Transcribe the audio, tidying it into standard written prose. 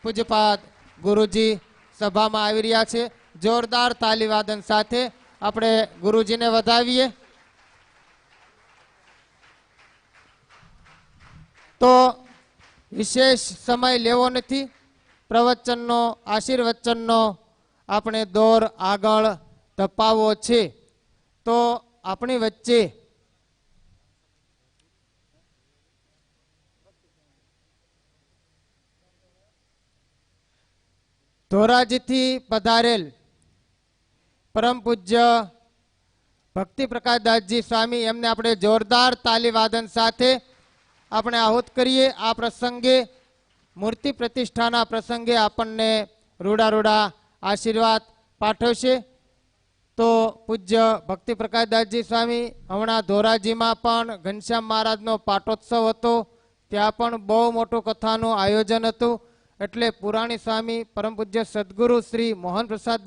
પૂજ્યપાદ ગુરુજી સભામાં આવી રહ્યા છે। જોરદાર તાલીવાદન સાથે આપણે ગુરુજીને વધાવીએ। તો વિશેષ સમય લેવો નથી, પ્રવચનનો આશીર્વચનનો આપણે દોર આગળ ધપાવવો છે। તો આપણી વચ્ચે ધોરાજીથી પધારેલ પરમ પૂજ્ય ભક્તિ પ્રકાશદાસજી સ્વામી એમને આપણે જોરદાર તાલીવાદન સાથે આપણે આહુત કરીએ। આ પ્રસંગે મૂર્તિ પ્રતિષ્ઠાના પ્રસંગે આપણને રૂડા આશીર્વાદ પાઠવશે। તો પૂજ્ય ભક્તિ પ્રકાશદાસજી સ્વામી હમણાં ધોરાજીમાં પણ ઘનશ્યામ મહારાજનો પાટોત્સવ હતો, ત્યાં પણ બહુ મોટું કથાનું આયોજન હતું। એટલે પુરાણી સ્વામી પરમ પૂજ્ય સદગુરુ શ્રી મોહન પ્રસાદ